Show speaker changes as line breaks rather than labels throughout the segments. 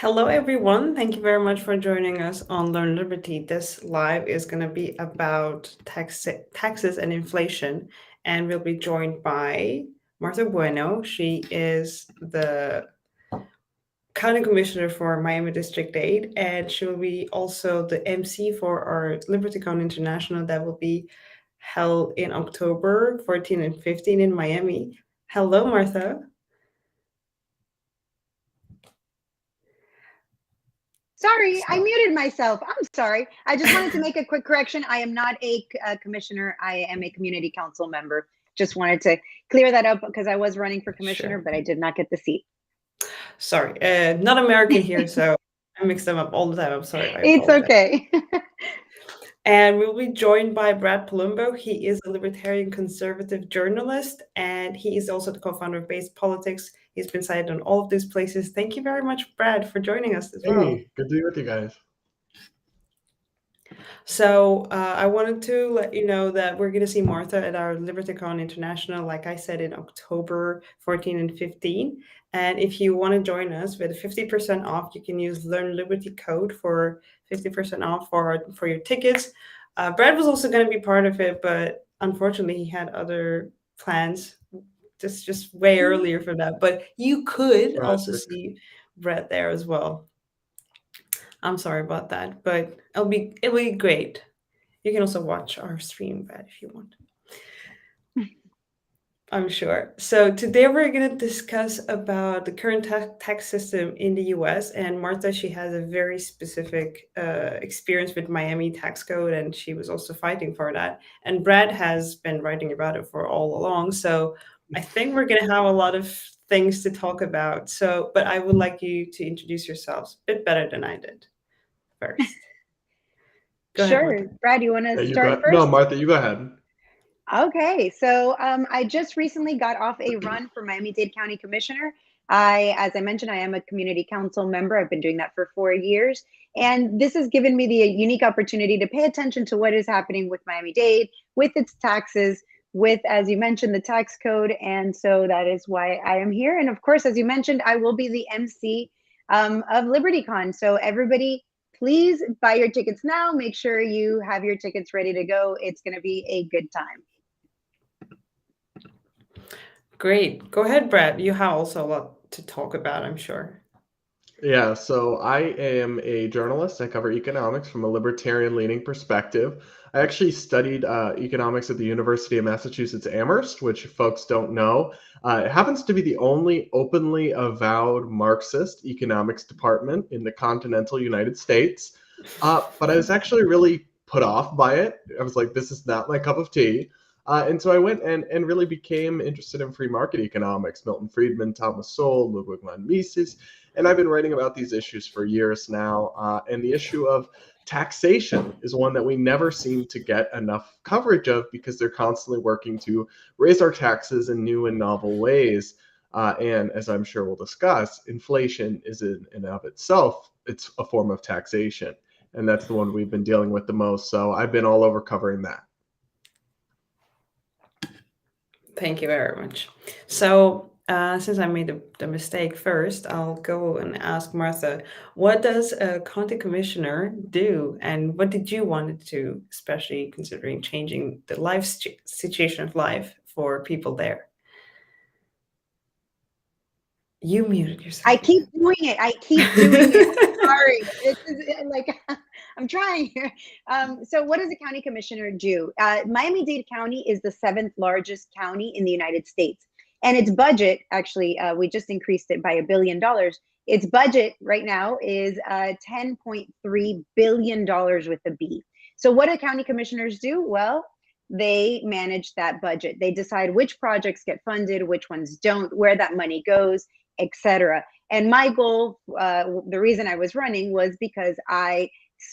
Hello, everyone. Thank you very much for joining us on Learn Liberty. This live is going to be about taxes and inflation, and we'll be joined by Martha Bueno. She is the County Commissioner for Miami District 8, and she will be also the MC for our LibertyCon International that will be held in October 14 and 15 in Miami. Hello, Martha.
Sorry, I muted myself. I'm sorry. I just wanted to make a quick correction. I am not a commissioner. I am a community council member. Just wanted to clear that up because I was running for commissioner,
Sure.
but I did not get the seat.
Sorry, not American here, so I mix them up all the time. I'm sorry. I
It's
apologize.
okay.
And we'll be joined by Brad Polumbo. He is a libertarian conservative journalist, and he is also the co-founder of Base Politics. He's been cited on all of these places. Thank you very much, Brad, for joining us as well.
Hey, good to be with you guys.
So I wanted to let you know that we're going to see Martha at our LibertyCon International, like I said, in October 14 and 15. And if you want to join us with 50% off, you can use Learn Liberty code for 50% off for your tickets. Brad was also going to be part of it, but unfortunately he had other plans just way earlier for that. But you could also see Brad there as well. I'm sorry about that, but it'll be great. You can also watch our stream, Brad, if you want. I'm sure. So today we're going to discuss about the current tax system in the US. And Martha, she has a very specific experience with Miami tax code, and she was also fighting for that. And Brad has been writing about it for all along. So I think we're going to have a lot of things to talk about. So, but I would like you to introduce yourselves a bit better than I did first.
Go sure. Ahead, Brad, you want to start first?
No, Martha, you go ahead.
Okay, so I just recently got off a run for Miami-Dade County Commissioner. As I mentioned, I am a community council member. I've been doing that for 4 years. And this has given me the unique opportunity to pay attention to what is happening with Miami-Dade, with its taxes, with, as you mentioned, the tax code. And so that is why I am here. And of course, as you mentioned, I will be the MC of LibertyCon. So everybody, please buy your tickets now. Make sure you have your tickets ready to go. It's going to be a good time.
Great. Go ahead, Brad. You have also a lot to talk about, I'm sure.
Yeah, so I am a journalist. I cover economics from a libertarian-leaning perspective. I actually studied economics at the University of Massachusetts Amherst, which folks don't know. It happens to be the only openly avowed Marxist economics department in the continental United States. But I was actually really put off by it. I was like, this is not my cup of tea. And so I went and really became interested in free market economics, Milton Friedman, Thomas Sowell, Ludwig von Mises. And I've been writing about these issues for years now. And the issue of taxation is one that we never seem to get enough coverage of because they're constantly working to raise our taxes in new and novel ways. And as I'm sure we'll discuss, inflation is in and of itself, it's a form of taxation. And that's the one we've been dealing with the most. So I've been all over covering that.
Thank you very much. So since I made the mistake first, I'll go and ask Martha, what does a county commissioner do? And what did you want to do, especially considering changing the life situation of life for people there? You muted yourself.
I keep doing it. I'm sorry. This is like, I'm trying here. So what does a county commissioner do? Miami-Dade County is the 7th largest county in the United States. And its budget, actually, we just increased it by $1 billion. Its budget right now is $10.3 billion with a B. So what do county commissioners do? Well, they manage that budget. They decide which projects get funded, which ones don't, where that money goes, etc. And my goal, the reason I was running was because I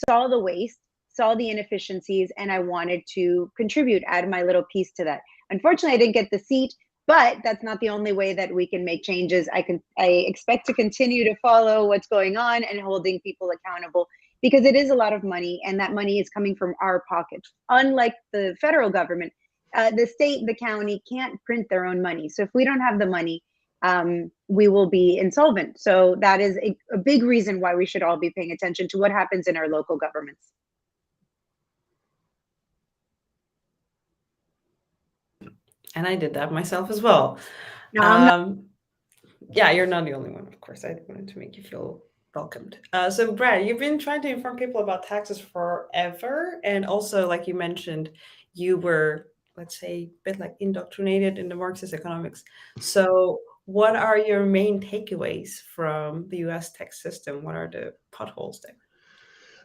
saw the waste, saw the inefficiencies, and I wanted to contribute, add my little piece to that. Unfortunately, I didn't get the seat, but that's not the only way that we can make changes. I expect to continue to follow what's going on and holding people accountable because it is a lot of money, and that money is coming from our pockets. Unlike the federal government, the state, the county can't print their own money. So if we don't have the money, we will be insolvent. So that is a big reason why we should all be paying attention to what happens in our local governments.
And I did that myself as well.
No, I'm not.
Yeah, you're not the only one, of course. I wanted to make you feel welcomed. So, Brad, you've been trying to inform people about taxes forever. And also, like you mentioned, you were, let's say, a bit like indoctrinated in the Marxist economics. So, what are your main takeaways from the US tax system? What are the potholes there?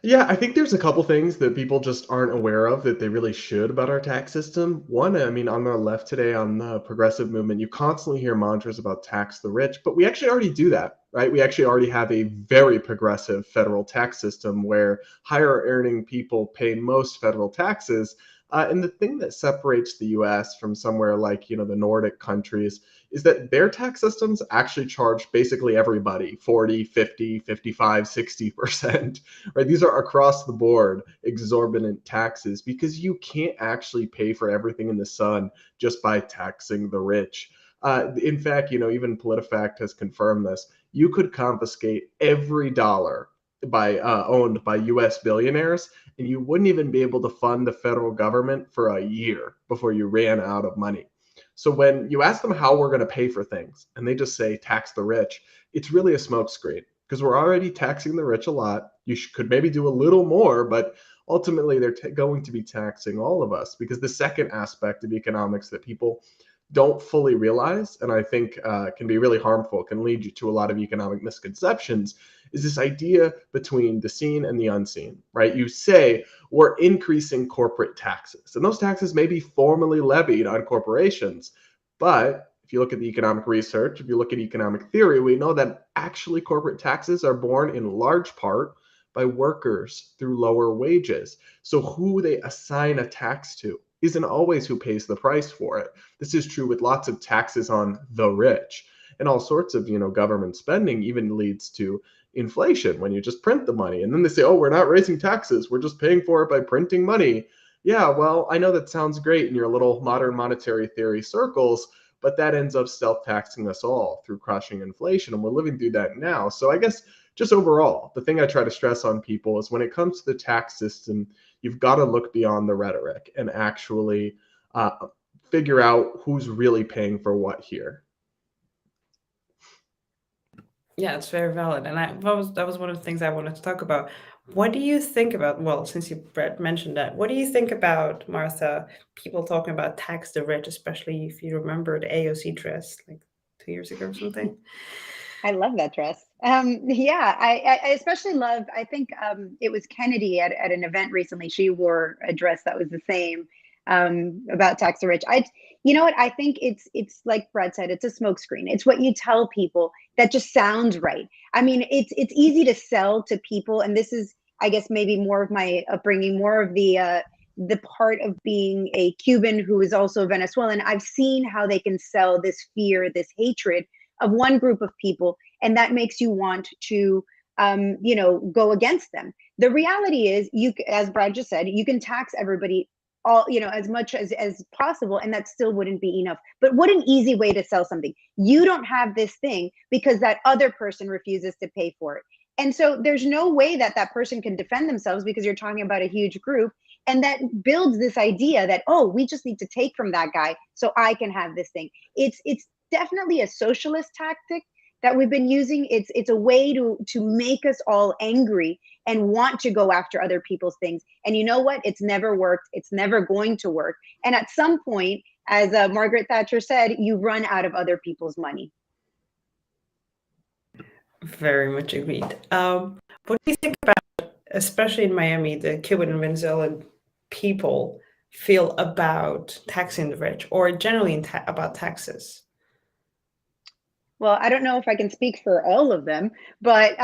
Yeah, I think there's a couple things that people just aren't aware of that they really should about our tax system. One, I mean, on the left today, on the progressive movement, you constantly hear mantras about tax the rich, but we actually already do that, right? We actually already have a very progressive federal tax system where higher earning people pay most federal taxes. And the thing that separates the US from somewhere like, the Nordic countries is that their tax systems actually charge basically everybody 40, 50, 55, 60%. Right? These are across the board exorbitant taxes because you can't actually pay for everything in the sun just by taxing the rich. In fact, even PolitiFact has confirmed this. You could confiscate every dollar owned by U.S. billionaires, and you wouldn't even be able to fund the federal government for a year before you ran out of money. So when you ask them how we're going to pay for things, and they just say tax the rich, it's really a smokescreen because we're already taxing the rich a lot. You could maybe do a little more, but ultimately they're going to be taxing all of us because the second aspect of economics that people don't fully realize, and I think can be really harmful, can lead you to a lot of economic misconceptions, is this idea between the seen and the unseen, right? You say we're increasing corporate taxes, and those taxes may be formally levied on corporations, but if you look at the economic research, if you look at economic theory, we know that actually corporate taxes are borne in large part by workers through lower wages. So who they assign a tax to isn't always who pays the price for it. This is true with lots of taxes on the rich. And all sorts of, government spending even leads to inflation when you just print the money. And then they say, oh, we're not raising taxes. We're just paying for it by printing money. Yeah, well, I know that sounds great in your little modern monetary theory circles, but that ends up self-taxing us all through crushing inflation. And we're living through that now. So I guess just overall, the thing I try to stress on people is when it comes to the tax system, you've got to look beyond the rhetoric and actually figure out who's really paying for what here.
Yeah, it's very valid. And that was one of the things I wanted to talk about. What do you think about, well, since you Brett mentioned that, what do you think about, Martha, people talking about tax the rich, especially if you remember the AOC dress like 2 years ago or something?
I love that dress. Yeah, I especially love, I think it was Kennedy at an event recently. She wore a dress that was the same about tax the rich. You know what? I think it's like Brad said, it's a smokescreen. It's what you tell people that just sounds right. I mean, it's easy to sell to people. And this is, I guess, maybe more of my upbringing, more of the part of being a Cuban who is also Venezuelan. I've seen how they can sell this fear, this hatred of one group of people, and that makes you want to go against them. The reality is, as Brad just said, you can tax everybody all, as much as possible, and that still wouldn't be enough. But what an easy way to sell something. You don't have this thing because that other person refuses to pay for it. And so there's no way that person can defend themselves because you're talking about a huge group. And that builds this idea that, oh, we just need to take from that guy so I can have this thing. It's definitely a socialist tactic that we've been using. It's a way to make us all angry and want to go after other people's things. And you know what? It's never worked. It's never going to work. And at some point, as Margaret Thatcher said, you run out of other people's money.
Very much agreed. What do you think about, especially in Miami, the Cuban and Venezuelan people feel about taxing the rich, or generally about taxes?
Well, I don't know if I can speak for all of them, but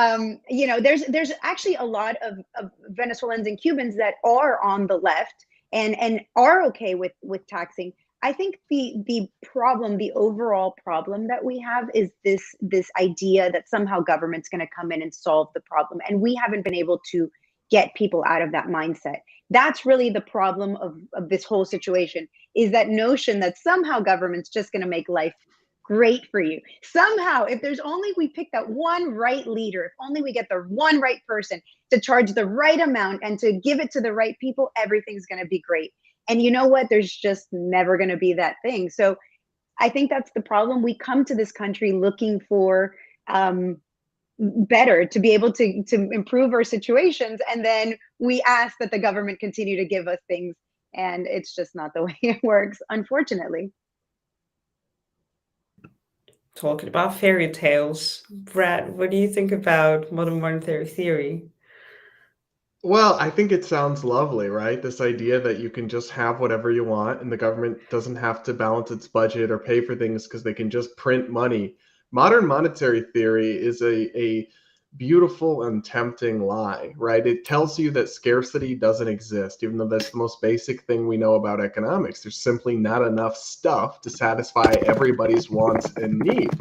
there's actually a lot of Venezuelans and Cubans that are on the left and are okay with taxing. I think the problem, the overall problem that we have is this idea that somehow government's going to come in and solve the problem, and we haven't been able to get people out of that mindset. That's really the problem of this whole situation, is that notion that somehow government's just going to make life great for you. Somehow, if there's only we pick that one right leader, if only we get the one right person to charge the right amount and to give it to the right people, everything's going to be great. And you know what? There's just never going to be that thing. So I think that's the problem. We come to this country looking for better, to be able to improve our situations, and then we ask that the government continue to give us things, and it's just not the way it works, unfortunately.
Talking about fairy tales, Brad, what do you think about modern monetary theory?
Well, I think it sounds lovely, right? This idea that you can just have whatever you want and the government doesn't have to balance its budget or pay for things because they can just print money. Modern monetary theory is a beautiful and tempting lie, right? It tells you that scarcity doesn't exist, even though that's the most basic thing we know about economics. There's simply not enough stuff to satisfy everybody's wants and needs.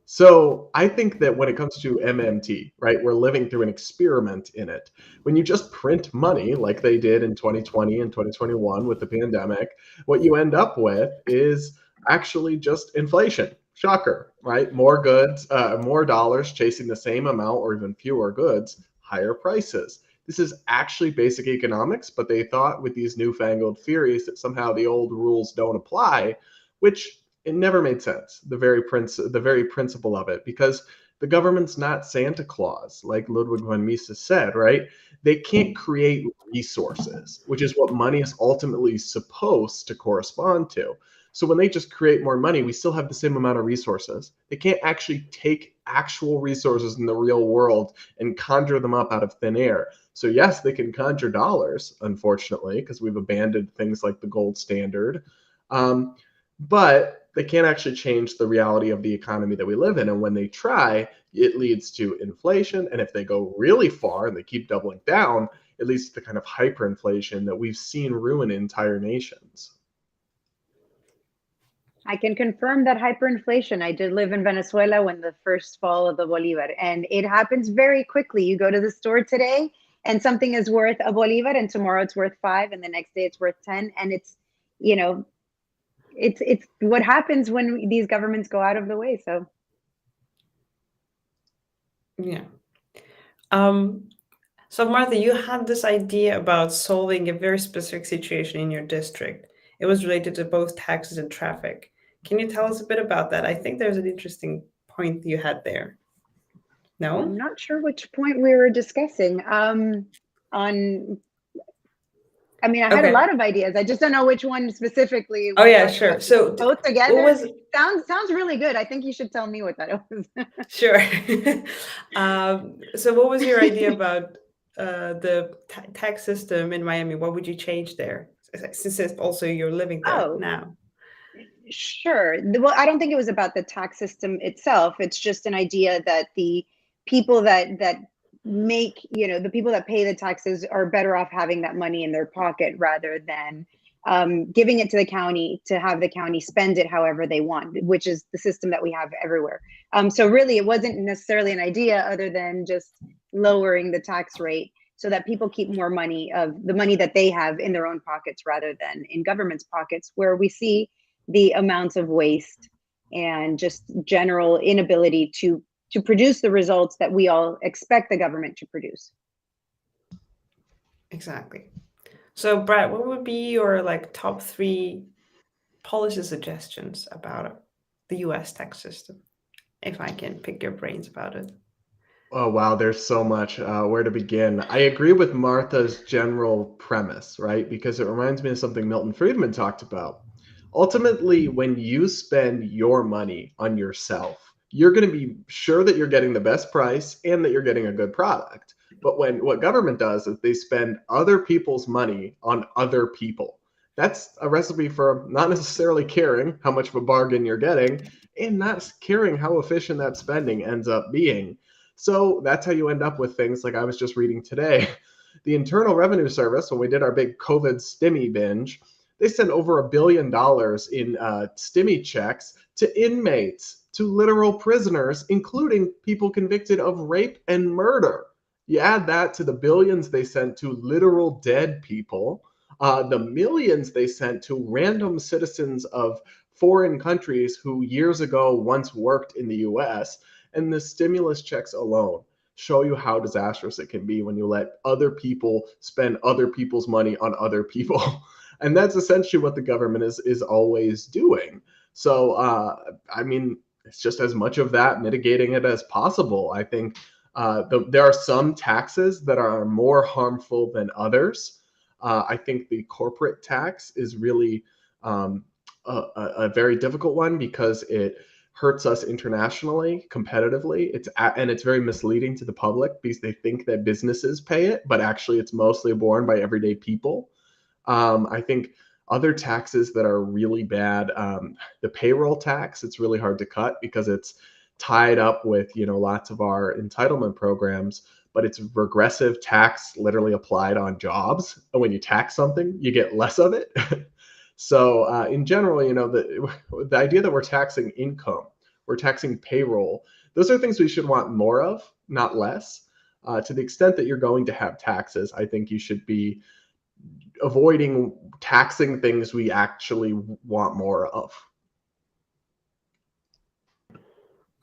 So I think that when it comes to MMT, right, we're living through an experiment in it. When you just print money like they did in 2020 and 2021 with the pandemic, what you end up with is actually just inflation. Shocker, right? More goods, more dollars chasing the same amount or even fewer goods, higher prices. This is actually basic economics, but they thought with these newfangled theories that somehow the old rules don't apply, which it never made sense, the very principle of it, because the government's not Santa Claus, like Ludwig von Mises said, right? They can't create resources, which is what money is ultimately supposed to correspond to. So when they just create more money, we still have the same amount of resources. They can't actually take actual resources in the real world and conjure them up out of thin air. So yes, they can conjure dollars, unfortunately, because we've abandoned things like the gold standard. But they can't actually change the reality of the economy that we live in. And when they try, it leads to inflation. And if they go really far and they keep doubling down, it leads to the kind of hyperinflation that we've seen ruin entire nations.
I can confirm that hyperinflation. I did live in Venezuela when the first fall of the Bolivar, and it happens very quickly. You go to the store today and something is worth a Bolivar, and tomorrow it's worth 5, and the next day it's worth 10. And it's, you know, it's what happens when these governments go out of the way. So
Yeah. So Martha, you had this idea about solving a very specific situation in your district. It was related to both taxes and traffic. Can you tell us a bit about that? I think there's an interesting point you had there. No?
I'm not sure which point we were discussing. I mean, I had a lot of ideas. I just don't know which one specifically.
Oh yeah, sure. So
both together sounds really good. I think you should tell me what that was.
Sure. So what was your idea about the tax system in Miami? What would you change there? Since it's also you're living there now.
Sure. Well, I don't think it was about the tax system itself. It's just an idea that the people that make, the people that pay the taxes are better off having that money in their pocket rather than giving it to the county to have the county spend it however they want, which is the system that we have everywhere. So really, it wasn't necessarily an idea other than just lowering the tax rate so that people keep more money of the money that they have in their own pockets rather than in government's pockets, where we see the amounts of waste and just general inability to produce the results that we all expect the government to produce.
Exactly. So Brad, what would be your top 3 policy suggestions about the US tax system? If I can pick your brains about it.
Oh, wow, there's so much. Where to begin? I agree with Martha's general premise, right? Because it reminds me of something Milton Friedman talked about. Ultimately, when you spend your money on yourself, you're going to be sure that you're getting the best price and that you're getting a good product. But what government does is they spend other people's money on other people. That's a recipe for not necessarily caring how much of a bargain you're getting and not caring how efficient that spending ends up being. So that's how you end up with things like I was just reading today. The Internal Revenue Service, when we did our big COVID stimmy binge, they sent over $1 billion in stimmy checks to inmates, to literal prisoners, including people convicted of rape and murder. You add that to the billions they sent to literal dead people, the millions they sent to random citizens of foreign countries who years ago once worked in the US, and the stimulus checks alone show you how disastrous it can be when you let other people spend other people's money on other people. And that's essentially what the government is always doing. So, I mean, it's just as much of that, mitigating it as possible. I think there are some taxes that are more harmful than others. I think the corporate tax is really a very difficult one because it hurts us internationally, competitively. It's very misleading to the public because they think that businesses pay it, but actually it's mostly borne by everyday people. I think other taxes that are really bad, the payroll tax, it's really hard to cut because it's tied up with, lots of our entitlement programs, but it's regressive tax literally applied on jobs. And when you tax something, you get less of it. So in general, the idea that we're taxing income, we're taxing payroll, those are things we should want more of, not less. To the extent that you're going to have taxes, I think you should be avoiding taxing things we actually want more of.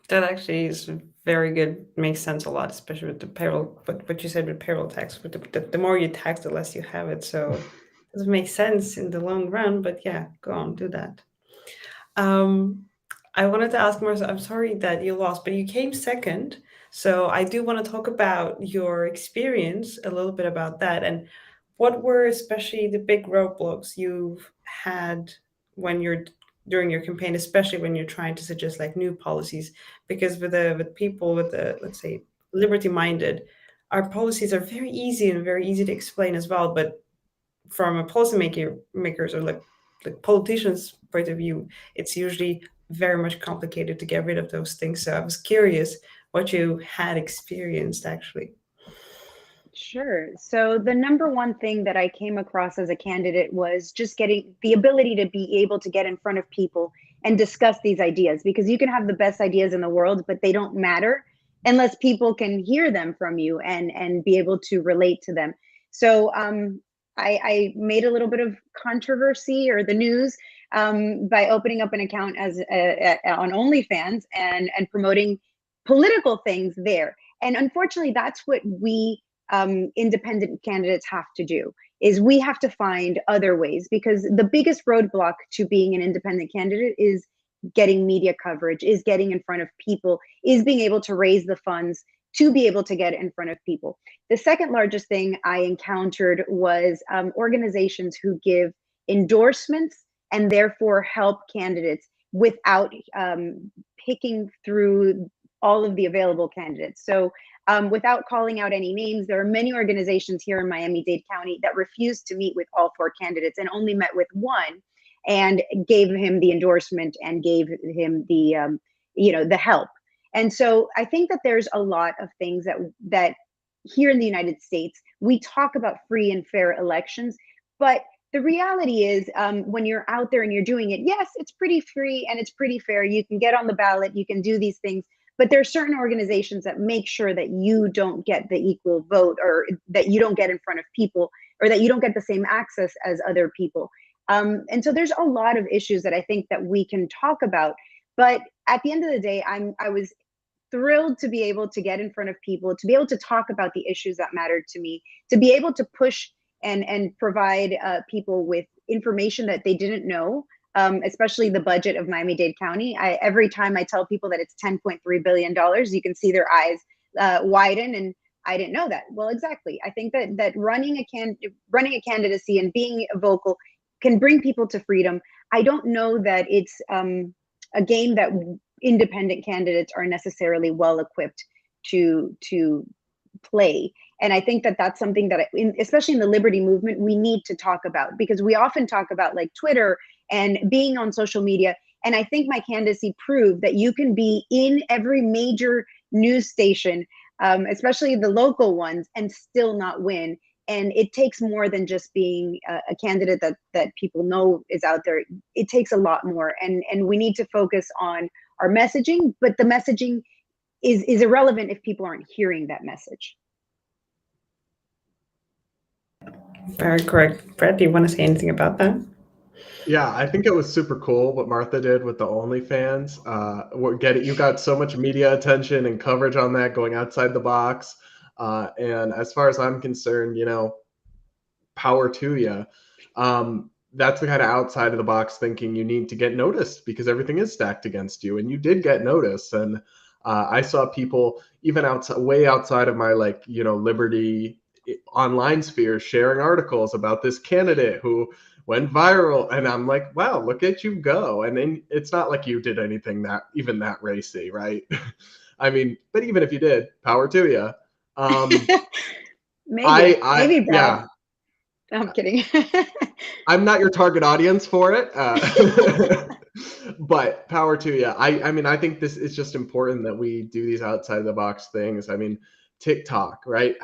That actually is very good. Makes sense a lot, especially with the payroll. But what you said with payroll tax, with the more you tax, the less you have it. So it doesn't make sense in the long run. But yeah, go on, do that. I wanted to ask Marissa, I'm sorry that you lost, but you came second. So I do want to talk about your experience, a little bit about that, and what were especially the big roadblocks you've had when you're during your campaign, especially when you're trying to suggest like new policies, because with people with the, let's say, liberty minded, our policies are very easy and very easy to explain as well. But from a makers or like politicians' point of view, it's usually very much complicated to get rid of those things. So I was curious what you had experienced actually.
Sure. So the number one thing that I came across as a candidate was just getting the ability to be able to get in front of people and discuss these ideas, because you can have the best ideas in the world, but they don't matter unless people can hear them from you and be able to relate to them. So I made a little bit of controversy or the news by opening up an account as on OnlyFans and promoting political things there. And unfortunately, that's what we independent candidates have to do, is we have to find other ways, because the biggest roadblock to being an independent candidate is getting media coverage, is getting in front of people, is being able to raise the funds to be able to get in front of people. The second largest thing I encountered was organizations who give endorsements and therefore help candidates without picking through all of the available candidates. So without calling out any names, there are many organizations here in Miami-Dade County that refused to meet with all 4 candidates and only met with one and gave him the endorsement and gave him the, the help. And so I think that there's a lot of things that here in the United States, we talk about free and fair elections, but the reality is when you're out there and you're doing it, yes, it's pretty free and it's pretty fair. You can get on the ballot, you can do these things. But there are certain organizations that make sure that you don't get the equal vote, or that you don't get in front of people, or that you don't get the same access as other people. And so there's a lot of issues that I think that we can talk about. But at the end of the day, I was thrilled to be able to get in front of people, to be able to talk about the issues that mattered to me, to be able to push and provide people with information that they didn't know. Especially the budget of Miami-Dade County. Every time I tell people that it's $10.3 billion, you can see their eyes widen, and I didn't know that. Well, exactly. I think that running a candidacy and being vocal can bring people to freedom. I don't know that it's a game that independent candidates are necessarily well equipped to play. And I think that that's something that, especially in the liberty movement, we need to talk about, because we often talk about like Twitter and being on social media. And I think my candidacy proved that you can be in every major news station, especially the local ones, and still not win. And it takes more than just being a candidate that people know is out there. It takes a lot more. And we need to focus on our messaging, but the messaging is irrelevant if people aren't hearing that message.
Very correct. Brett, do you want to say anything about that?
Yeah, I think it was super cool what Martha did with the OnlyFans. You got so much media attention and coverage on that going outside the box. And as far as I'm concerned, power to you. That's the kind of outside of the box thinking you need to get noticed because everything is stacked against you, and you did get noticed. And I saw people even outside, way outside of my Liberty online sphere, sharing articles about this candidate who went viral, and I'm like, wow, look at you go. And then it's not like you did anything that racy, right? I mean, but even if you did, power to you.
Maybe, maybe, Brad.
Yeah.
No, I'm kidding.
I'm not your target audience for it, but power to you. I mean, I think this is just important that we do these outside of the box things. I mean, TikTok, right?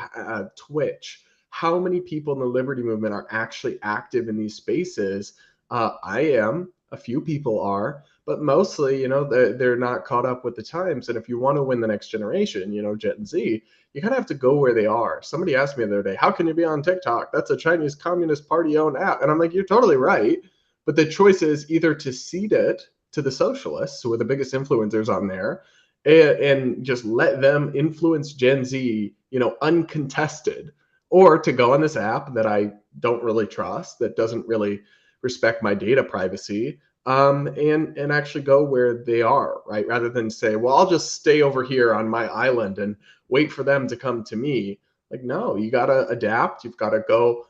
Twitch. How many people in the liberty movement are actually active in these spaces? I am. A few people are, but mostly, they're not caught up with the times. And if you want to win the next generation, Gen Z, you kind of have to go where they are. Somebody asked me the other day, how can you be on TikTok? That's a Chinese Communist Party owned app. And I'm like, you're totally right. But the choice is either to cede it to the socialists, who are the biggest influencers on there, and just let them influence Gen Z, uncontested, or to go on this app that I don't really trust, that doesn't really respect my data privacy, and actually go where they are, right? Rather than say, well, I'll just stay over here on my island and wait for them to come to me. Like, no, you got to adapt. You've got to go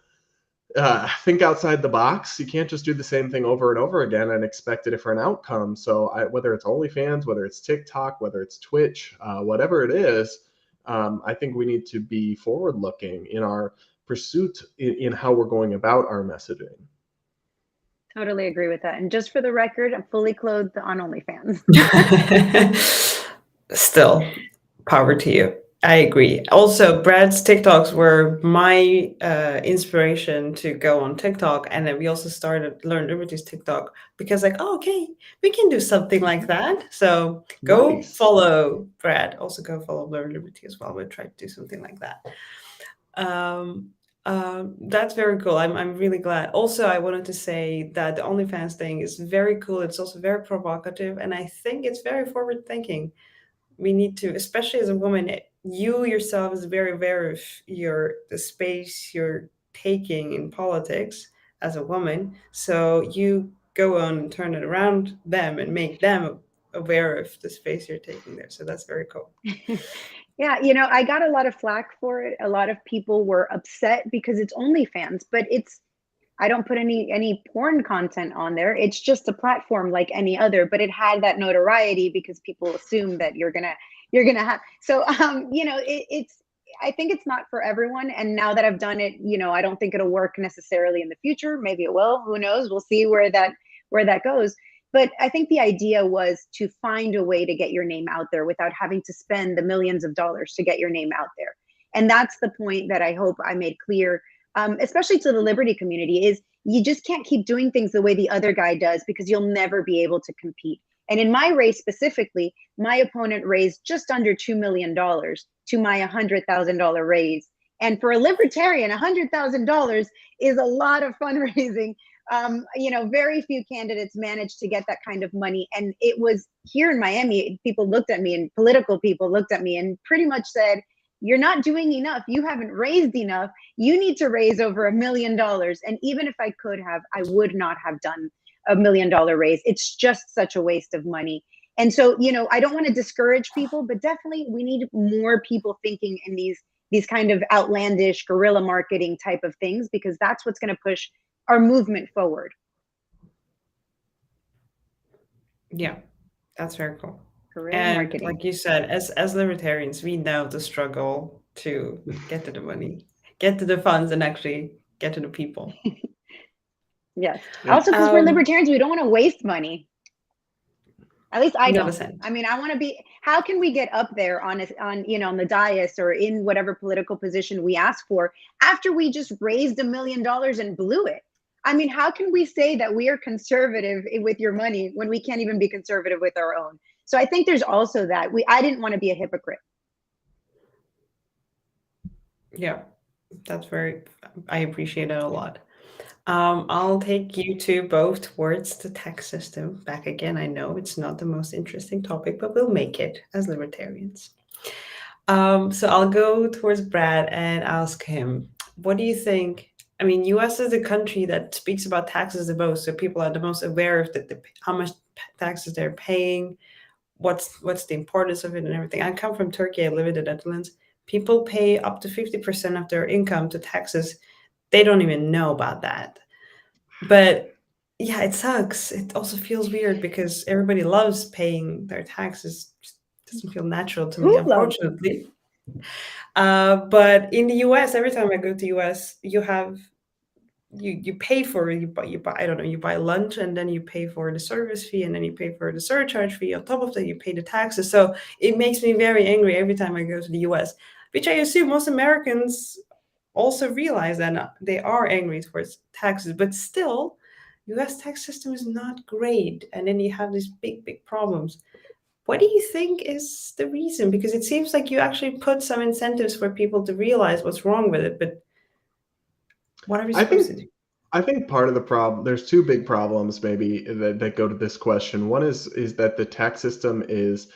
think outside the box. You can't just do the same thing over and over again and expect a different outcome. So whether it's OnlyFans, whether it's TikTok, whether it's Twitch, whatever it is, I think we need to be forward looking in our pursuit in how we're going about our messaging.
Totally agree with that. And just for the record, I'm fully clothed on OnlyFans.
Still, power to you. I agree. Also, Brad's TikToks were my inspiration to go on TikTok, and then we also started Learn Liberty's TikTok because, okay, we can do something like that. So go follow Brad. Also, go follow Learn Liberty as well. We'll try to do something like that. That's very cool. I'm really glad. Also, I wanted to say that the OnlyFans thing is very cool. It's also very provocative, and I think it's very forward thinking. We need to, especially as a woman, you yourself is very aware of the space you're taking in politics as a woman. So you go on and turn it around them and make them aware of the space you're taking there. So that's very cool.
Yeah, I got a lot of flack for it. A lot of people were upset because it's OnlyFans, but I don't put any porn content on there. It's just a platform like any other, but it had that notoriety because people assume that you're gonna have. So I think it's not for everyone. And now that I've done it, I don't think it'll work necessarily in the future. Maybe it will. Who knows? We'll see where that goes. But I think the idea was to find a way to get your name out there without having to spend the millions of dollars to get your name out there. And that's the point that I hope I made clear, especially to the Liberty community, is you just can't keep doing things the way the other guy does because you'll never be able to compete. And in my race specifically, my opponent raised just under $2 million to my $100,000 raise. And for a libertarian, $100,000 is a lot of fundraising. Very few candidates managed to get that kind of money. And it was here in Miami, people looked at me, and political people looked at me and pretty much said, you're not doing enough. You haven't raised enough. You need to raise over $1 million. And even if I could have, I would not have done $1 million raise. It's just such a waste of money. And so, I don't want to discourage people, but definitely we need more people thinking in these kind of outlandish guerrilla marketing type of things, because that's what's going to push our movement forward.
Yeah, that's very cool.
Guerrilla marketing.
Like you said, as libertarians, we know the struggle to get to the money, get to the funds, and actually get to the people.
Yes. Also, because we're libertarians, we don't want to waste money. At least I don't. I mean, I want to be. How can we get up there on the dais or in whatever political position we ask for after we just raised $1 million and blew it? I mean, how can we say that we are conservative with your money when we can't even be conservative with our own? So I think there's also that. I didn't want to be a hypocrite.
Yeah, I appreciate it a lot. I'll take you two both towards the tax system back again. I know it's not the most interesting topic, but we'll make it as libertarians. So I'll go towards Brad and ask him, what do you think? I mean, US is the country that speaks about taxes the most, so people are the most aware of how much taxes they're paying, what's the importance of it and everything. I come from Turkey, I live in the Netherlands. People pay up to 50% of their income to taxes. They don't even know about that. But yeah, it sucks. It also feels weird because everybody loves paying their taxes. It just doesn't feel natural to me,
Who loves?
unfortunately. But in the US, every time I go to US, you have you pay for it. You buy I don't know, you buy lunch and then you pay for the service fee and then you pay for the surcharge fee. On top of that, you pay the taxes. So it makes me very angry every time I go to the US, which I assume most Americans also realize that they are angry towards taxes, but still, US tax system is not great. And then you have these big problems. What do you think is the reason? Because it seems like you actually put some incentives for people to realize what's wrong with it, but what are we
I
supposed
think
to do?
I think part of the problem, there's two big problems maybe that go to this question. One is that the tax system is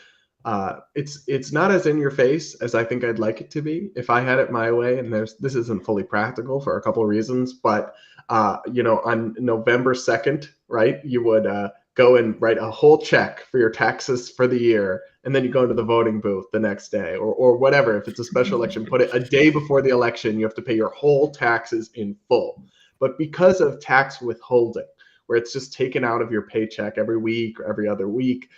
it's not as in your face as I think I'd like it to be. If I had it my way, and this isn't fully practical for a couple of reasons, but on November 2nd, right, you would go and write a whole check for your taxes for the year, and then you go to the voting booth the next day, or whatever. If it's a special election, put it a day before the election, you have to pay your whole taxes in full. But because of tax withholding, where it's just taken out of your paycheck every week or every other week,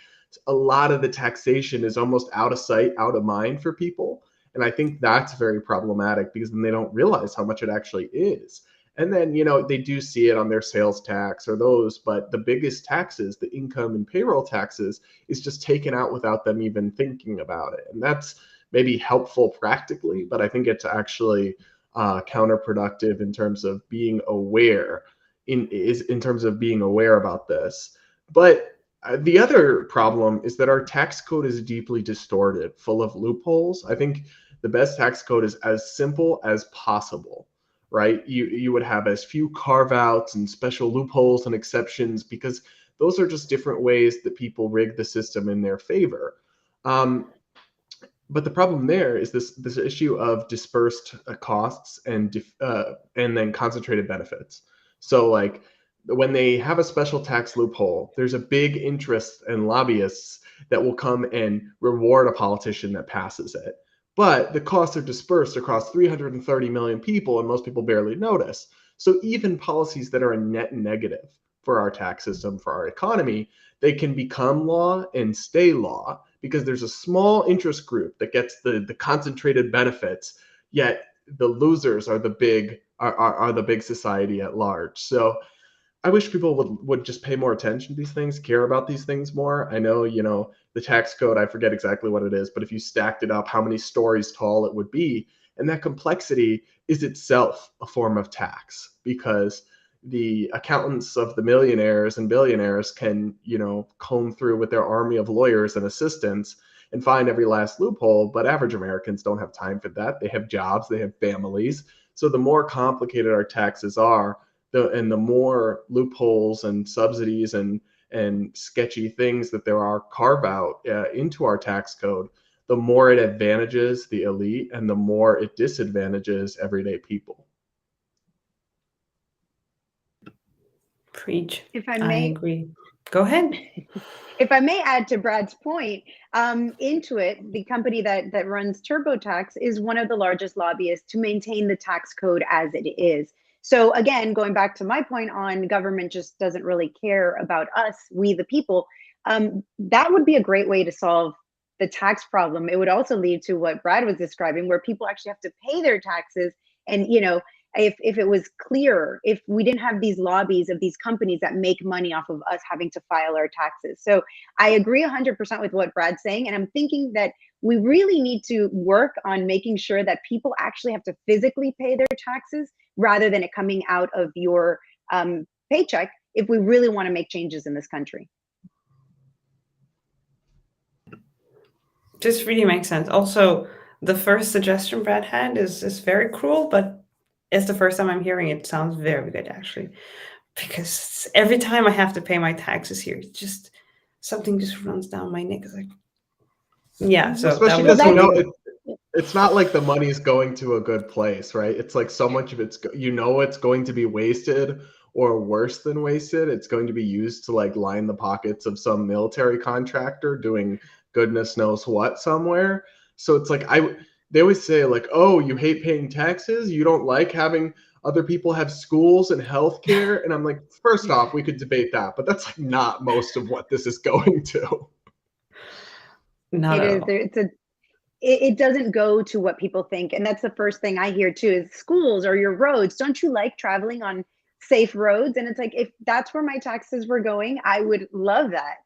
a lot of the taxation is almost out of sight, out of mind for people. And I think that's very problematic because then they don't realize how much it actually is. And then, they do see it on their sales tax or those, but the biggest taxes, the income and payroll taxes, is just taken out without them even thinking about it. And that's maybe helpful practically, but I think it's actually counterproductive in terms of being aware in terms of being aware about this. But the other problem is that our tax code is deeply distorted, full of loopholes. I think the best tax code is as simple as possible, right? You would have as few carve outs and special loopholes and exceptions because those are just different ways that people rig the system in their favor. But the problem there is this issue of dispersed costs and then concentrated benefits. So like when they have a special tax loophole, there's a big interest in lobbyists that will come and reward a politician that passes it. But the costs are dispersed across 330 million people, and most people barely notice. So even policies that are a net negative for our tax system, for our economy, they can become law and stay law because there's a small interest group that gets the concentrated benefits, yet the losers are the big society at large. So I wish people would just pay more attention to these things, care about these things more. I know, the tax code, I forget exactly what it is, but if you stacked it up, how many stories tall it would be. And that complexity is itself a form of tax because the accountants of the millionaires and billionaires can, comb through with their army of lawyers and assistants and find every last loophole. But average Americans don't have time for that. They have jobs, they have families. So the more complicated our taxes are, the more loopholes and subsidies and sketchy things that there are carve out into our tax code, the more it advantages the elite and the more it disadvantages everyday people.
Preach.
If I
I
may,
agree. Go ahead.
if I may add to Brad's point, Intuit, the company that runs TurboTax, is one of the largest lobbyists to maintain the tax code as it is. So again, going back to my point on government just doesn't really care about us, we the people, that would be a great way to solve the tax problem. It would also lead to what Brad was describing, where people actually have to pay their taxes. And, if it was clear, if we didn't have these lobbies of these companies that make money off of us having to file our taxes. So I agree 100% with what Brad's saying. And I'm thinking that we really need to work on making sure that people actually have to physically pay their taxes rather than it coming out of your paycheck if we really want to make changes in this country.
This really makes sense. Also, the first suggestion Brad had is very cruel, but it's the first time I'm hearing it. Sounds very good, actually, because every time I have to pay my taxes here, it's just something just runs down my neck. It's like, yeah, so
Especially
that was
because
really
it's not like the money's going to a good place, right? It's like so much of it's it's going to be wasted, or worse than wasted. It's going to be used to like line the pockets of some military contractor doing goodness knows what somewhere. So it's like they always say like, oh, you hate paying taxes, you don't like having other people have schools and healthcare, and I'm like, first off, we could debate that, but that's like not most of what this is going to.
not
It
at
is.
all.
It doesn't go to what people think. And that's the first thing I hear too, is schools or your roads. Don't you like traveling on safe roads? And it's like, if that's where my taxes were going, I would love that.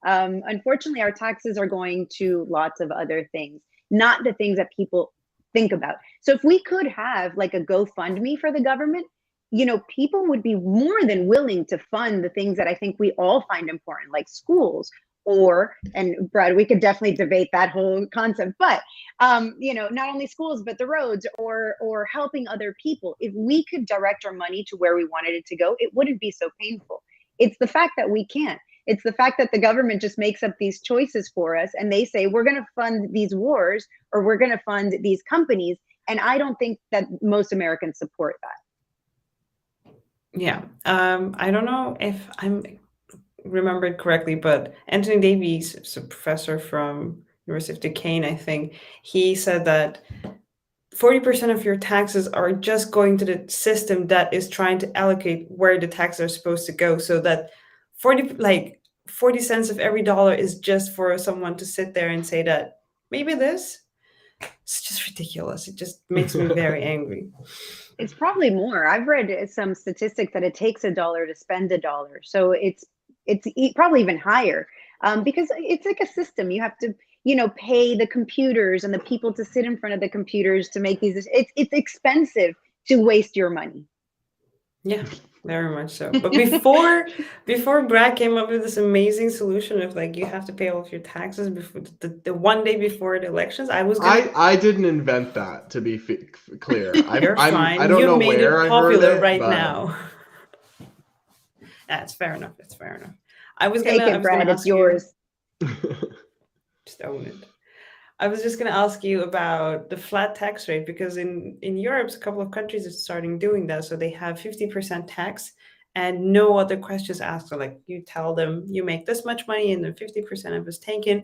Unfortunately, our taxes are going to lots of other things, not the things that people think about. So if we could have like a GoFundMe for the government, people would be more than willing to fund the things that I think we all find important, like schools, and Brad, we could definitely debate that whole concept, but not only schools, but the roads, or helping other people. If we could direct our money to where we wanted it to go, it wouldn't be so painful. It's the fact that we can't. It's the fact that the government just makes up these choices for us, and they say we're going to fund these wars, or we're going to fund these companies. And I don't think that most Americans support that.
Yeah. I don't know if I'm remembered correctly, but Anthony Davies is a professor from University of Duquesne, I think. He said that 40% of your taxes are just going to the system that is trying to allocate where the taxes are supposed to go. So that 40 cents of every dollar is just for someone to sit there and say that maybe this. It's just ridiculous. It just makes me very angry.
It's probably more. I've read some statistics that it takes $1 to spend $1. So it's probably even higher, because it's like a system. You have to, pay the computers and the people to sit in front of the computers to make these. It's expensive to waste your money.
Yeah, very much so. But before Brad came up with this amazing solution of like you have to pay all of your taxes before the one day before the elections,
I didn't invent that, to be clear.
You're fine.
I don't
You
know
made
where
it
I heard
popular
it,
right
but
now. That's fair enough. That's fair enough. I was
Take
gonna
it, Brad. It's
ask you,
yours.
just own it. I was just gonna ask you about the flat tax rate, because in Europe, a couple of countries are starting doing that. So they have 50% tax and no other questions asked. So like you tell them you make this much money and then 50% of it's taken,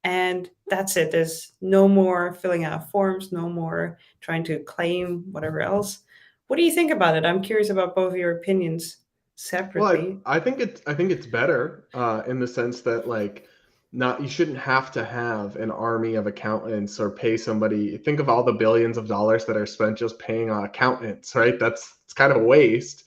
and that's it. There's no more filling out forms, no more trying to claim whatever else. What do you think about it? I'm curious about both of your opinions separately.
Well, I think it's better in the sense that like you shouldn't have to have an army of accountants or pay somebody. Think of all the billions of dollars that are spent just paying accountants, right? It's kind of a waste.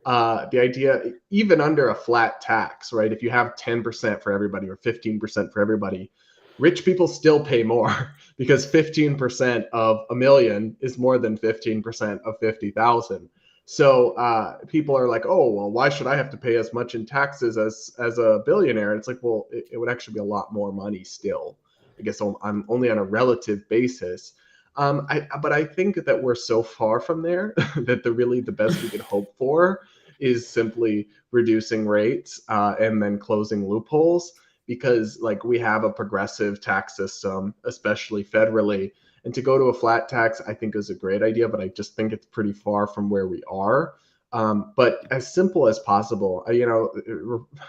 The idea, even under a flat tax, right? If you have 10% for everybody or 15% for everybody, rich people still pay more because 15% of a million is more than 15% of 50,000. So people are like, oh, well, why should I have to pay as much in taxes as a billionaire? And it's like, well, it would actually be a lot more money still. I guess I'm only on a relative basis. But I think that we're so far from there that the best we could hope for is simply reducing rates and then closing loopholes, because like we have a progressive tax system, especially federally. And to go to a flat tax, I think is a great idea, but I just think it's pretty far from where we are. But as simple as possible,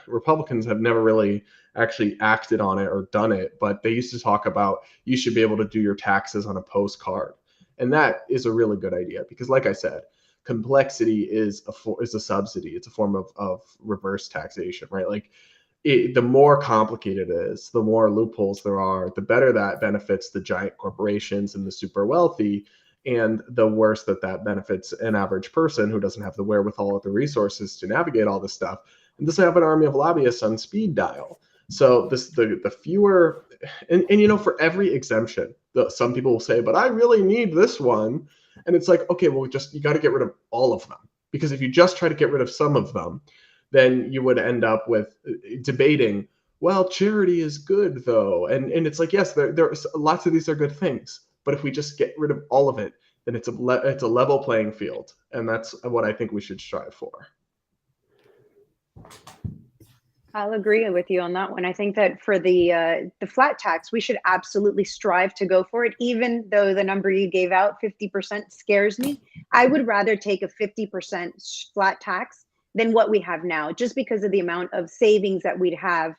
Republicans have never really actually acted on it or done it, but they used to talk about you should be able to do your taxes on a postcard. And that is a really good idea because, like I said, complexity is a subsidy. It's a form of reverse taxation, right? Like the more complicated it is, the more loopholes there are, the better that benefits the giant corporations and the super wealthy, and the worse that benefits an average person who doesn't have the wherewithal or the resources to navigate all this stuff and doesn't have an army of lobbyists on speed dial. So the fewer, and for every exemption, some people will say, but I really need this one. And it's like, okay, well, you got to get rid of all of them, because if you just try to get rid of some of them, then you would end up with debating, well, charity is good though. And it's like, yes, there lots of these are good things, but if we just get rid of all of it, then it's a level playing field, and that's what I think we should strive for.
I'll agree with you on that one. I think that for the flat tax, we should absolutely strive to go for it, even though the number you gave out, 50%, scares me. I would rather take a 50% flat tax than what we have now, just because of the amount of savings that we'd have.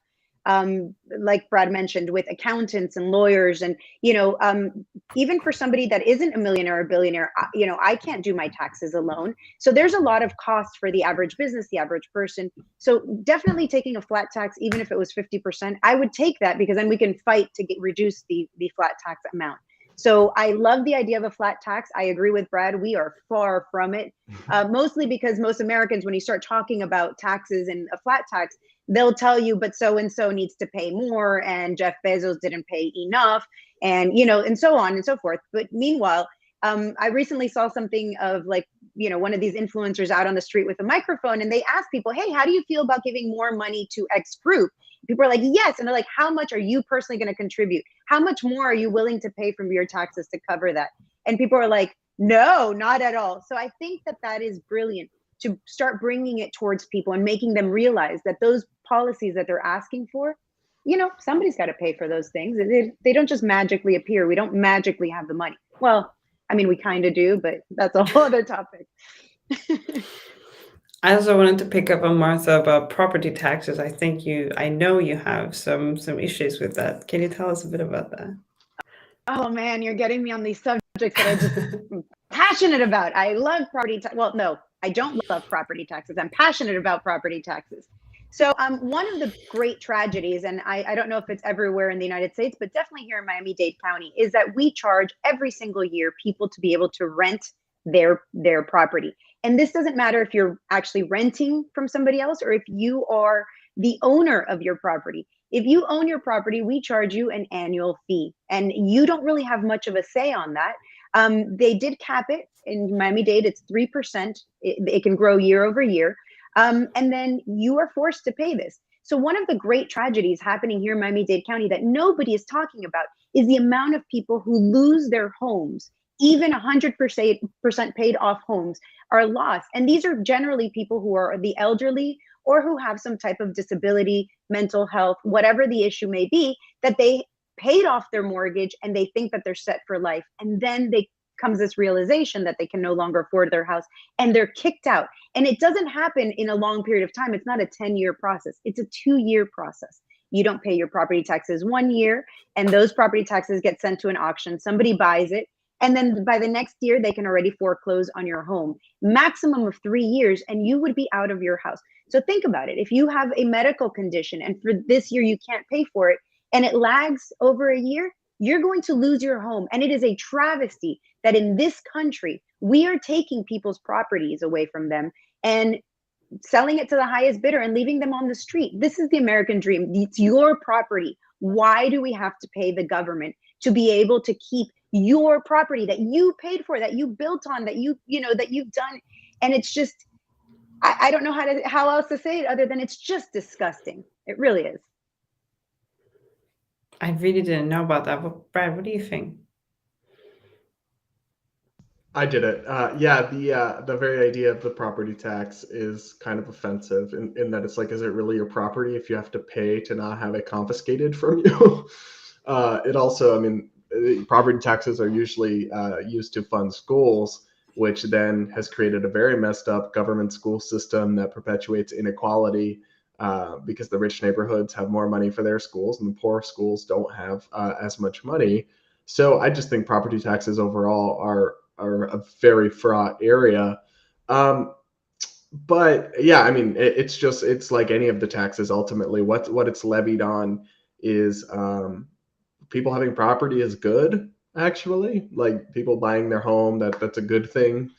Like Brad mentioned, with accountants and lawyers, and even for somebody that isn't a millionaire or billionaire, I can't do my taxes alone. So there's a lot of cost for the average business, the average person. So definitely taking a flat tax, even if it was 50%, I would take that, because then we can fight to reduce the flat tax amount. So I love the idea of a flat tax. I agree with Brad. We are far from it, mostly because most Americans, when you start talking about taxes and a flat tax, they'll tell you, but so-and-so needs to pay more, and Jeff Bezos didn't pay enough, and, and so on and so forth. But meanwhile, I recently saw something of one of these influencers out on the street with a microphone, and they asked people, hey, how do you feel about giving more money to X group? People are like, yes. And they're like, how much are you personally going to contribute? How much more are you willing to pay from your taxes to cover that? And people are like, no, not at all. So I think that is brilliant, to start bringing it towards people and making them realize that those policies that they're asking for, somebody's got to pay for those things. They don't just magically appear. We don't magically have the money. Well, I mean, we kind of do, but that's a whole other topic.
I also wanted to pick up on Martha about property taxes. I know you have some issues with that. Can you tell us a bit about that?
Oh man, you're getting me on these subjects that I just passionate about. I love property tax. Well, no, I don't love property taxes. I'm passionate about property taxes. So one of the great tragedies, and I don't know if it's everywhere in the United States, but definitely here in Miami-Dade County, is that we charge every single year people to be able to rent their property. And this doesn't matter if you're actually renting from somebody else or if you are the owner of your property. If you own your property, we charge you an annual fee, and you don't really have much of a say on that. They did cap it in Miami-Dade. It's 3%. It can grow year over year. And then you are forced to pay this. So one of the great tragedies happening here in Miami-Dade County that nobody is talking about is the amount of people who lose their homes. Even 100% paid off homes are lost. And these are generally people who are the elderly or who have some type of disability, mental health, whatever the issue may be, that they paid off their mortgage and they think that they're set for life. And then comes this realization that they can no longer afford their house and they're kicked out. And it doesn't happen in a long period of time. It's not a 10-year process. It's a 2-year process. You don't pay your property taxes 1 year, and those property taxes get sent to an auction. Somebody buys it. And then by the next year, they can already foreclose on your home. Maximum of 3 years, and you would be out of your house. So think about it. If you have a medical condition and for this year you can't pay for it, and it lags over a year, you're going to lose your home. And it is a travesty that in this country, we are taking people's properties away from them and selling it to the highest bidder and leaving them on the street. This is the American dream. It's your property. Why do we have to pay the government to be able to keep your property that you paid for, that you built on, that that you've done? And it's just, I don't know how else to say it other than it's just disgusting. It really is.
I really didn't know about that. But Brad, what do you think?
I did it. Yeah, the very idea of the property tax is kind of offensive in that it's like, is it really your property if you have to pay to not have it confiscated from you? It also, I mean, property taxes are usually used to fund schools, which then has created a very messed up government school system that perpetuates inequality because the rich neighborhoods have more money for their schools and the poor schools don't have as much money. So I just think property taxes overall are a very fraught area. But yeah, I mean, it's like any of the taxes. Ultimately, what it's levied on is people having property is good. Actually, like people buying their home, that's a good thing.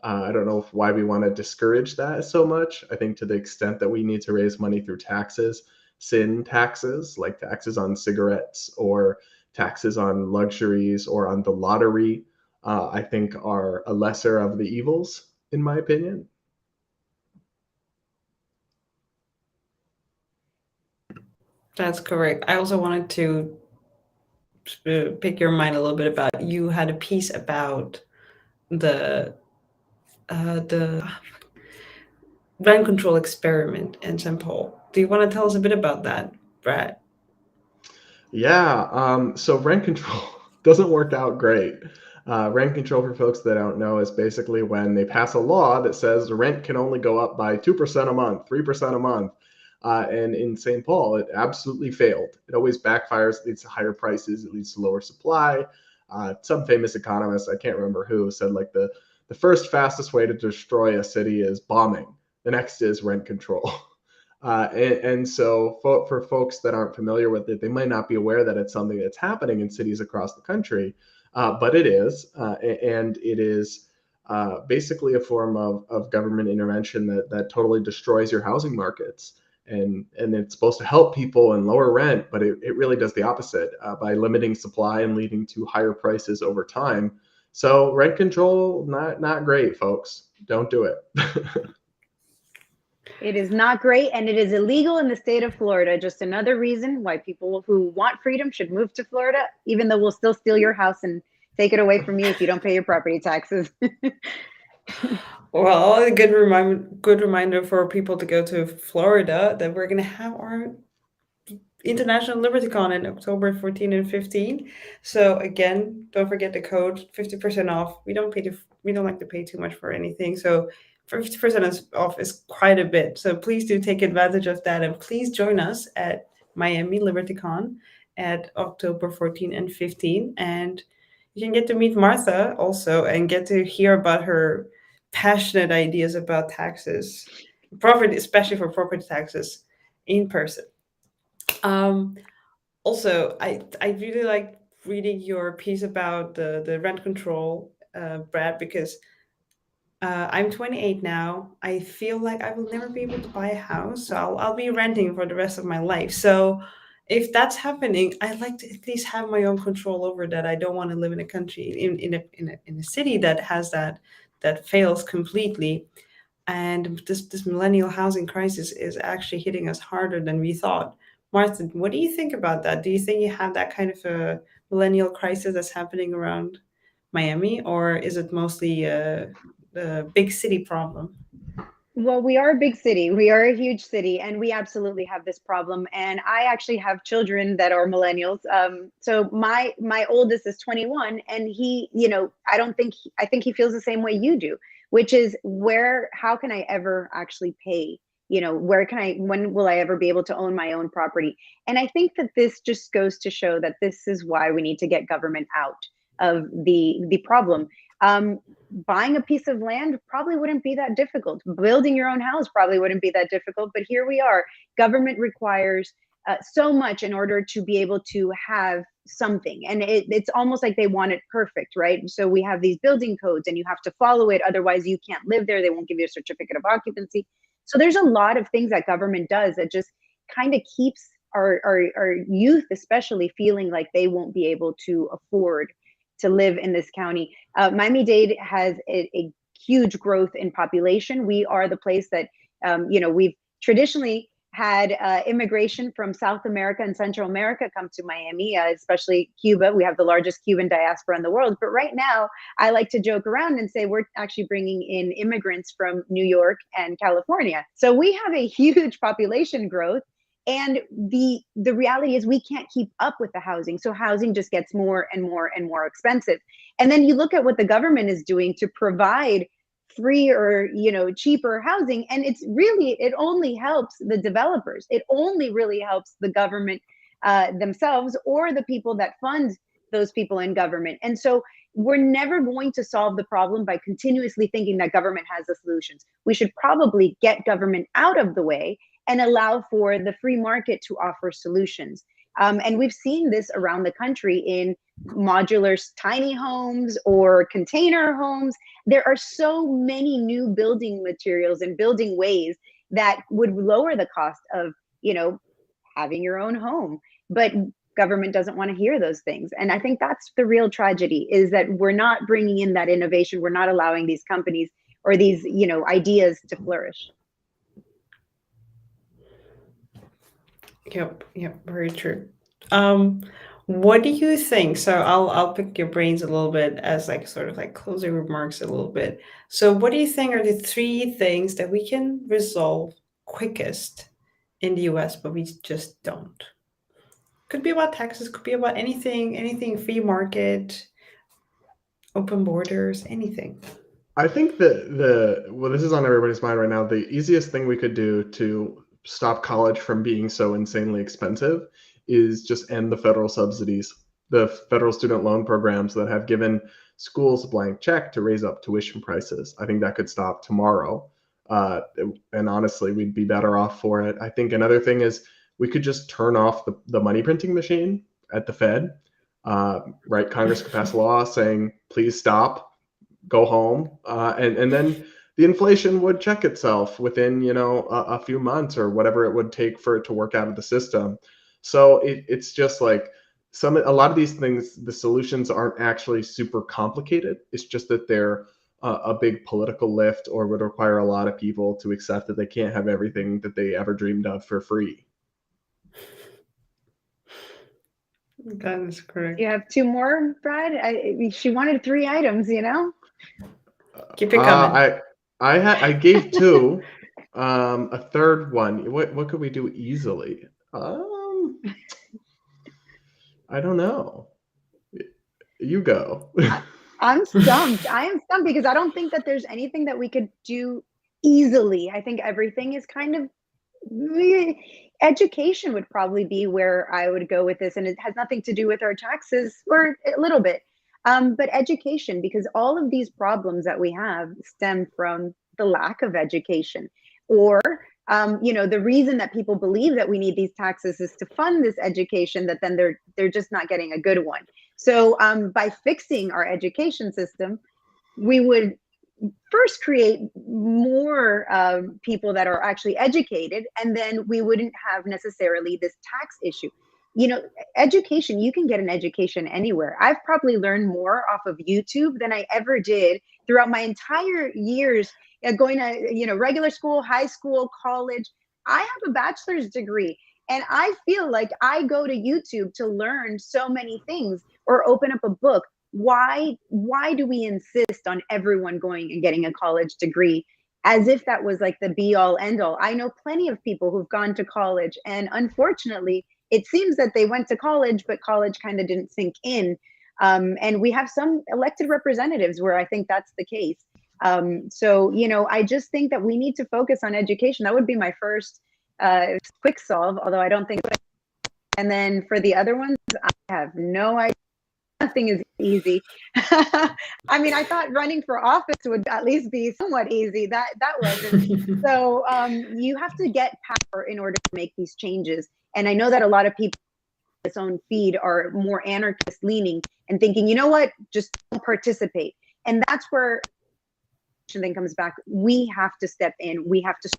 I don't know why we want to discourage that so much. I think to the extent that we need to raise money through taxes, sin taxes, like taxes on cigarettes or taxes on luxuries or on the lottery, I think are a lesser of the evils, in my opinion.
That's correct. I also wanted to pick your mind a little bit about, you had a piece about the rent control experiment in St. Paul. Do you want to tell us a bit about that, Brad?
Yeah, so rent control doesn't work out great. Rent control, for folks that don't know, is basically when they pass a law that says rent can only go up by 2% a month, 3% a month. And in St. Paul, it absolutely failed. It always backfires, it leads to higher prices, it leads to lower supply. Some famous economist, I can't remember who, said like the first fastest way to destroy a city is bombing. The next is rent control. And so for folks that aren't familiar with it, they might not be aware that it's something that's happening in cities across the country, but it is, and it is basically a form of government intervention that totally destroys your housing markets. And it's supposed to help people and lower rent, but it really does the opposite by limiting supply and leading to higher prices over time. So rent control, not great, folks. Don't do it.
It is not great, and it is illegal in the state of Florida. Just another reason why people who want freedom should move to Florida, even though we'll still steal your house and take it away from you if you don't pay your property taxes.
Well, a good reminder for people to go to Florida that we're going to have our International LibertyCon in October 14 and 15. So again, don't forget the code 50% off. We don't like to pay too much for anything. So 50% off is quite a bit. So please do take advantage of that, and please join us at Miami LibertyCon at October 14 and 15. And you can get to meet Martha also and get to hear about her passionate ideas about taxes, property, especially for property taxes, in person. Also, I really like reading your piece about the rent control, Brad, because I'm 28 now. I feel like I will never be able to buy a house, so I'll be renting for the rest of my life. So if that's happening, I'd like to at least have my own control over that. I don't want to live in a country in a city that has that fails completely. And this millennial housing crisis is actually hitting us harder than we thought. Martin, what do you think about that? Do you think you have that kind of a millennial crisis that's happening around Miami, or is it mostly a big city problem?
Well, we are a big city. We are a huge city, and we absolutely have this problem. And I actually have children that are millennials. So my oldest is 21, and he, I think he feels the same way you do, which is how can I ever actually pay? When will I ever be able to own my own property? And I think that this just goes to show that this is why we need to get government out of the problem. Buying a piece of land probably wouldn't be that difficult. Building your own house probably wouldn't be that difficult. But here we are. Government requires so much in order to be able to have something. And it's almost like they want it perfect, right? So we have these building codes and you have to follow it. Otherwise, you can't live there. They won't give you a certificate of occupancy. So there's a lot of things that government does that just kind of keeps our youth, especially, feeling like they won't be able to afford to live in this county. Miami-Dade has a huge growth in population. We are the place that, we've traditionally had immigration from South America and Central America come to Miami, especially Cuba. We have the largest Cuban diaspora in the world. But right now, I like to joke around and say we're actually bringing in immigrants from New York and California. So we have a huge population growth. And the reality is we can't keep up with the housing. So housing just gets more and more and more expensive. And then you look at what the government is doing to provide free or cheaper housing, and it only helps the developers. It only really helps the government themselves, or the people that fund those people in government. And so we're never going to solve the problem by continuously thinking that government has the solutions. We should probably get government out of the way and allow for the free market to offer solutions. And we've seen this around the country in modular tiny homes or container homes. There are so many new building materials and building ways that would lower the cost of, having your own home. But government doesn't want to hear those things. And I think that's the real tragedy, is that we're not bringing in that innovation. We're not allowing these companies or these, ideas to flourish.
Yep, very true. What do you think? So I'll pick your brains a little bit as like sort of like closing remarks a little bit. So what do you think are the 3 things that we can resolve quickest in the US, but we just don't? Could be about taxes, could be about anything, free market, open borders, anything.
I think that well, this is on everybody's mind right now. The easiest thing we could do to stop college from being so insanely expensive is just end the federal subsidies, the federal student loan programs that have given schools a blank check to raise up tuition prices. I think that could stop tomorrow. Uh, and honestly, we'd be better off for it. I think another thing is we could just turn off the money printing machine at the Fed. Right? Congress could pass a law saying, please stop, go home, and then the inflation would check itself within a few months or whatever it would take for it to work out of the system. So it's just like a lot of these things, the solutions aren't actually super complicated. It's just that they're a big political lift or would require a lot of people to accept that they can't have everything that they ever dreamed of for free.
That is correct.
You have 2 more, Brad? She wanted 3 items,
Keep it coming.
I gave 2. A third one. What could we do easily? I don't know. You go.
I'm stumped. I am stumped because I don't think that there's anything that we could do easily. I think everything is kind of education would probably be where I would go with this, and it has nothing to do with our taxes, or a little bit, but education, because all of these problems that we have stem from the lack of education, or the reason that people believe that we need these taxes is to fund this education that then they're just not getting a good one. So by fixing our education system, we would first create more people that are actually educated, and then we wouldn't have necessarily this tax issue. Education, you can get an education anywhere. I've probably learned more off of YouTube than I ever did throughout my entire years going to regular school, high school, college. I have a bachelor's degree, and I feel like I go to YouTube to learn so many things or open up a book. Why do we insist on everyone going and getting a college degree as if that was like the be all end all? I know plenty of people who've gone to college, and unfortunately it seems that they went to college, but college kind of didn't sink in. And we have some elected representatives where I think that's the case. So I just think that we need to focus on education. That would be my first quick solve, although I don't think. And then for the other ones, I have no idea. Nothing is easy. I mean, I thought running for office would at least be somewhat easy. That wasn't. So you have to get power in order to make these changes. And I know that a lot of people on this own feed are more anarchist leaning and thinking, you know what, just don't participate. And that's where then comes back. We have to step in. We have to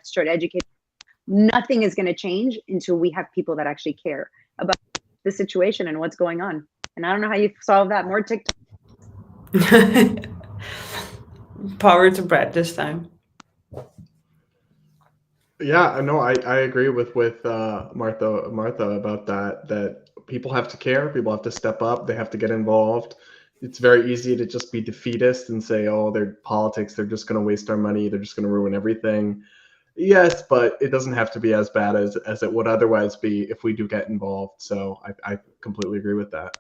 start educating. Nothing is going to change until we have people that actually care about the situation and what's going on. And I don't know how you solve that. More TikTok.
Power to Brad this time.
Yeah, no, I agree with Martha about that people have to care, people have to step up, they have to get involved. It's very easy to just be defeatist and say, oh, they're politics, they're just going to waste our money, they're just going to ruin everything. Yes, but it doesn't have to be as bad as it would otherwise be if we do get involved. So I completely agree with that.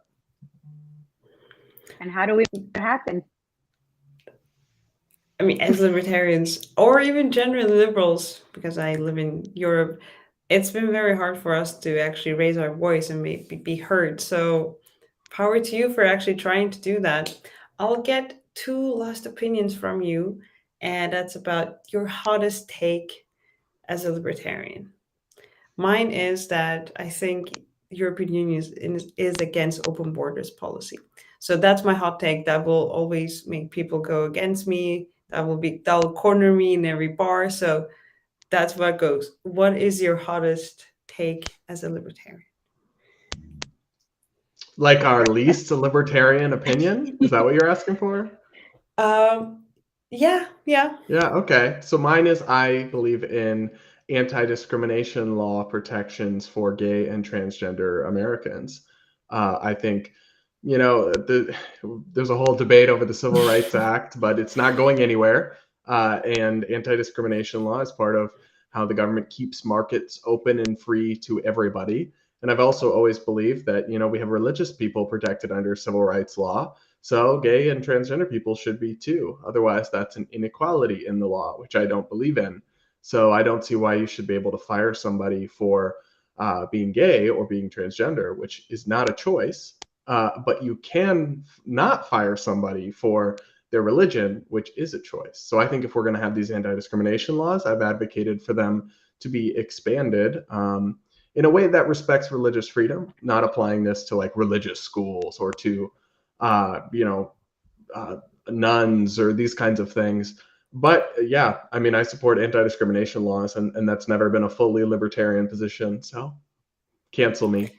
And how do we make that happen?
I mean, as libertarians, or even generally liberals, because I live in Europe, it's been very hard for us to actually raise our voice and maybe be heard. So power to you for actually trying to do that. I'll get 2 last opinions from you, and that's about your hottest take as a libertarian. Mine is that I think European Union is against open borders policy. So that's my hot take. That will always make people go against me. That'll corner me in every bar. So that's what goes. What is your hottest take as a libertarian?
Like our least libertarian opinion? Is that what you're asking for?
Yeah.
Yeah, okay. So mine is I believe in anti-discrimination law protections for gay and transgender Americans. I think, there's a whole debate over the Civil Rights Act, but it's not going anywhere. And anti-discrimination law is part of how the government keeps markets open and free to everybody. And I've also always believed that, we have religious people protected under civil rights law. So gay and transgender people should be too. Otherwise, that's an inequality in the law, which I don't believe in. So I don't see why you should be able to fire somebody for being gay or being transgender, which is not a choice. But you can not fire somebody for their religion, which is a choice. So I think if we're going to have these anti-discrimination laws, I've advocated for them to be expanded in a way that respects religious freedom, not applying this to like religious schools or to, nuns or these kinds of things. But yeah, I mean, I support anti-discrimination laws, and that's never been a fully libertarian position. So cancel me.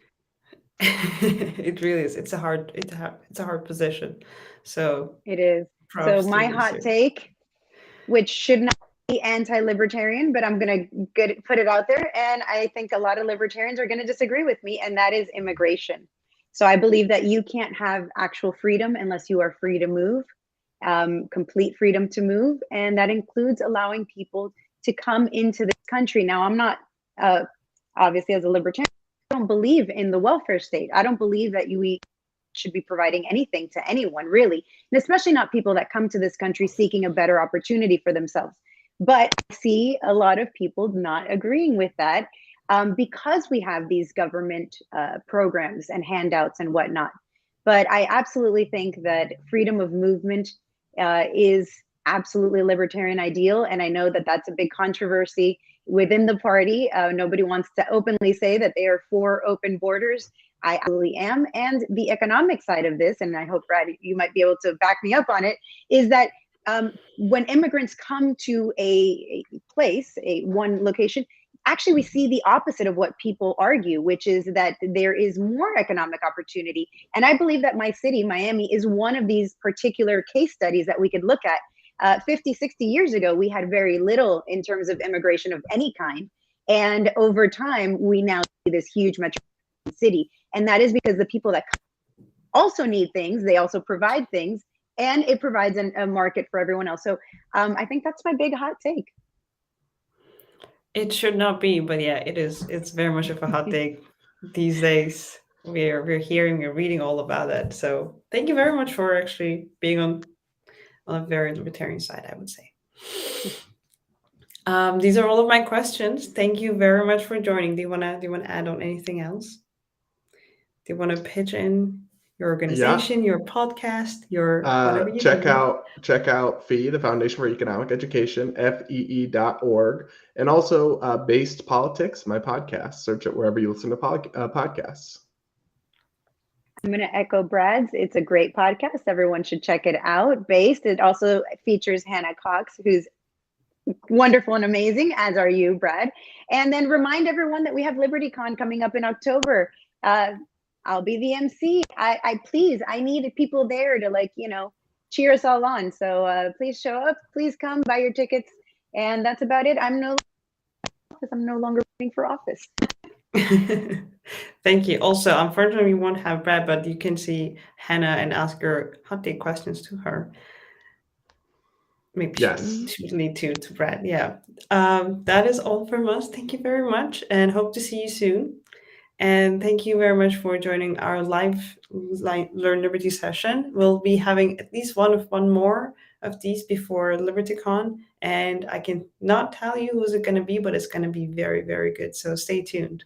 It really is. It's a hard position. So
It is.
props
So
to
my
you,
hot
Sue.
take, which should not be anti-libertarian, but I'm going to put it out there, and I think a lot of libertarians are going to disagree with me, and that is immigration. So I believe that you can't have actual freedom unless you are free to move, complete freedom to move, and that includes allowing people to come into this country. Now, I'm not, obviously as a libertarian, I don't believe in the welfare state. I don't believe that we should be providing anything to anyone, really, and especially not people that come to this country seeking a better opportunity for themselves. But I see a lot of people not agreeing with that because we have these government programs and handouts and whatnot. But I absolutely think that freedom of movement is absolutely a libertarian ideal. And I know that that's a big controversy within the party. Nobody wants to openly say that they are for open borders. I absolutely am. And the economic side of this, and I hope, Brad, you might be able to back me up on it, is that when immigrants come to a place, one location, actually we see the opposite of what people argue, which is that there is more economic opportunity. And I believe that my city, Miami, is one of these particular case studies that we could look at. 50, 60 years ago, we had very little in terms of immigration of any kind. And over time, we now see this huge metropolitan city. And that is because the people that also need things, they also provide things, and it provides a market for everyone else. So I think that's my big hot take.
It should not be, but yeah, it is. It's very much of a hot take these days. We're hearing, we're reading all about it. So thank you very much for actually being on a very libertarian side, I would say. These are all of my questions. Thank you very much for joining. Do you wanna add on anything else? Do you want to pitch in your organization, your podcast, your whatever you
check
do?
out FEE, the Foundation for Economic Education, FEE.org, and also Based Politics, my podcast. Search it wherever you listen to podcasts.
I'm going to echo Brad's. It's a great podcast. Everyone should check it out. Based. It also features Hannah Cox, who's wonderful and amazing, as are you, Brad. And then remind everyone that we have LibertyCon coming up in October. I'll be the MC. I need people there to cheer us all on. So please show up, please come, buy your tickets. And that's about it. I'm no longer running for office.
Thank you. Also, unfortunately, we won't have Brad, but you can see Hannah and ask your hot take questions to her. Maybe she would need to Brad. Yeah. That is all from us. Thank you very much, and hope to see you soon. And thank you very much for joining our live Learn Liberty session. We'll be having at least one more of these before LibertyCon, and I can not tell you who's it going to be, but it's going to be very, very good. So stay tuned.